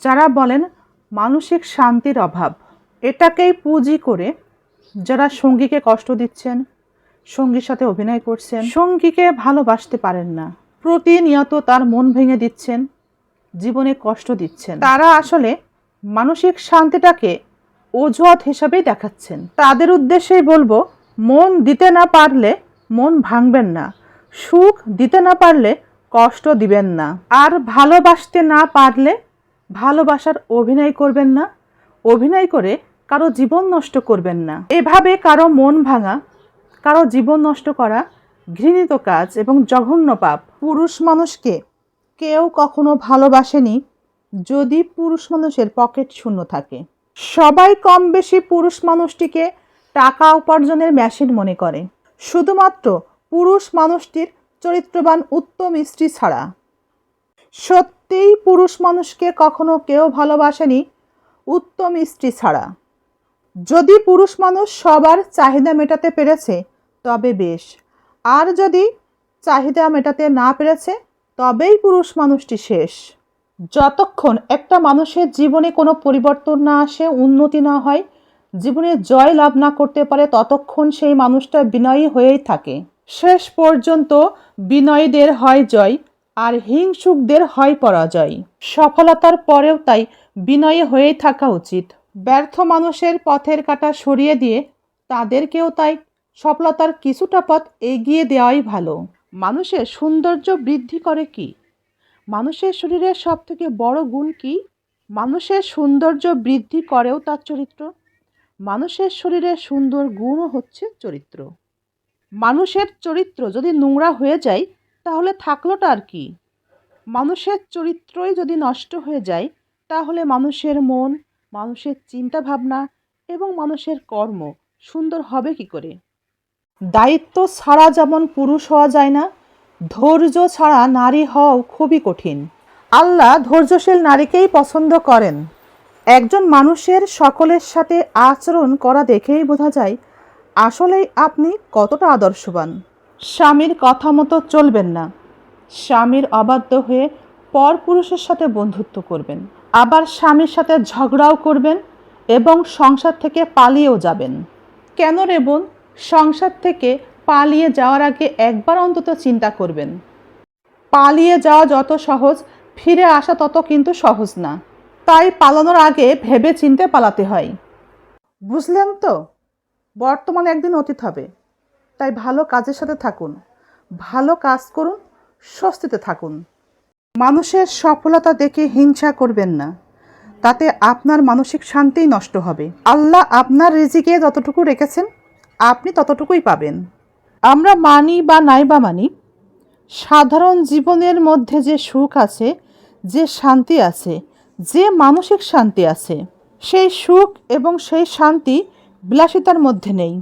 যারা বলেন মানসিক শান্তির অভাব, এটাকেই পুঁজি করে যারা সঙ্গীকে কষ্ট দিচ্ছেন, সঙ্গীর সাথে অভিনয় করছেন, সঙ্গীকে ভালোবাসতে পারেন না, প্রতিনিয়ত তার মন ভেঙে দিচ্ছেন, জীবনে কষ্ট দিচ্ছেন, তারা আসলে মানসিক শান্তিটাকে অজুহাত হিসাবেই দেখাচ্ছেন। তাদের উদ্দেশ্যেই বলবো, মন দিতে না পারলে মন ভাঙবেন না, সুখ দিতে না পারলে কষ্ট দিবেন না, আর ভালোবাসতে না পারলে ভালোবাসার অভিনয় করবেন না, অভিনয় করে কারো জীবন নষ্ট করবেন না। এভাবে কারো মন ভাঙা, কারো জীবন নষ্ট করা ঘৃণিত কাজ এবং জঘন্য পাপ। পুরুষ মানুষকে কেউ কখনো ভালোবাসেনি যদি পুরুষ মানুষের পকেট শূন্য থাকে। সবাই কম বেশি পুরুষ মানুষটিকে টাকা উপার্জনের মেশিন মনে করে, শুধুমাত্র পুরুষ মানুষটির চরিত্রবান উত্তম স্ত্রী ছাড়া। সত্যিই পুরুষ মানুষকে কখনো কেউ ভালোবাসেনি উত্তম স্ত্রী ছাড়া। যদি পুরুষ মানুষ সবার চাহিদা মেটাতে পেরেছে তবে বেশ, আর যদি চাহিদা মেটাতে না পেরেছে তবেই পুরুষ মানুষটি শেষ। যতক্ষণ একটা মানুষের জীবনে কোনো পরিবর্তন না আসে, উন্নতি না হয়, জীবনে জয় লাভ না করতে পারে, ততক্ষণ সেই মানুষটা বিনয়ী হয়েই থাকে। শেষ পর্যন্ত বিনয়ীদের হয় জয় আর হিংসুকদের হয় পরাজয়। সফলতার পরেও তাই বিনয়ী হয়েই থাকা উচিত। ব্যর্থ মানুষের পথের কাঁটা সরিয়ে দিয়ে তাদেরকেও তাই সফলতার কিছুটা পথ এগিয়ে দেওয়াই ভালো। মানুষের সৌন্দর্য বৃদ্ধি করে কি? মানুষের শরীরের সবথেকে বড় গুণ কি? মানুষের সৌন্দর্য বৃদ্ধি করেও তার চরিত্র। মানুষের শরীরের সুন্দর গুণও হচ্ছে চরিত্র। মানুষের চরিত্র যদি নোংরা হয়ে যায় তাহলে থাকলোটা আর কি? মানুষের চরিত্রই যদি নষ্ট হয়ে যায় তাহলে মানুষের মন, মানুষের চিন্তা ভাবনা এবং মানুষের কর্ম সুন্দর হবে কি করে? দায়িত্ব ছাড়া যেমন পুরুষ হওয়া যায় না, ধৈর্য ছাড়া নারী হওয়াও খুবই কঠিন। আল্লাহ ধৈর্যশীল নারীকেই পছন্দ করেন। একজন মানুষের সকলের সাথে আচরণ করা দেখেই বোঝা যায় আসলেই আপনি কতটা আদর্শবান। স্বামীর কথা মতো চলবেন না, স্বামীর অবাধ্য হয়ে পরপুরুষের সাথে বন্ধুত্ব করবেন, আবার স্বামীর সাথে ঝগড়াও করবেন এবং সংসার থেকে পালিয়েও যাবেন। কেন রে বোন? সংসার থেকে পালিয়ে যাওয়ার আগে একবার অন্তত চিন্তা করবেন। পালিয়ে যাওয়া যত সহজ, ফিরে আসা তত কিন্তু সহজ না। তাই পালানোর আগে ভেবে চিন্তে পালাতে হয়। বুঝলেন তো? বর্তমান একদিন অতীত হবে, তাই ভালো কাজের সাথে থাকুন, ভালো কাজ করুন, স্বস্তিতে থাকুন। মানুষের সফলতা দেখে হিংসা করবেন না, তাতে আপনার মানসিক শান্তিই নষ্ট হবে। আল্লাহ আপনার রিজিকে যতটুকু রেখেছেন আপনি ততটুকুই পাবেন। আমরা মানি বা নাই বা মানি, সাধারণ জীবনের মধ্যে যে সুখ আছে, যে শান্তি আছে, যে মানসিক শান্তি আছে, সেই সুখ এবং সেই শান্তি বিলাসিতার মধ্যে নেই।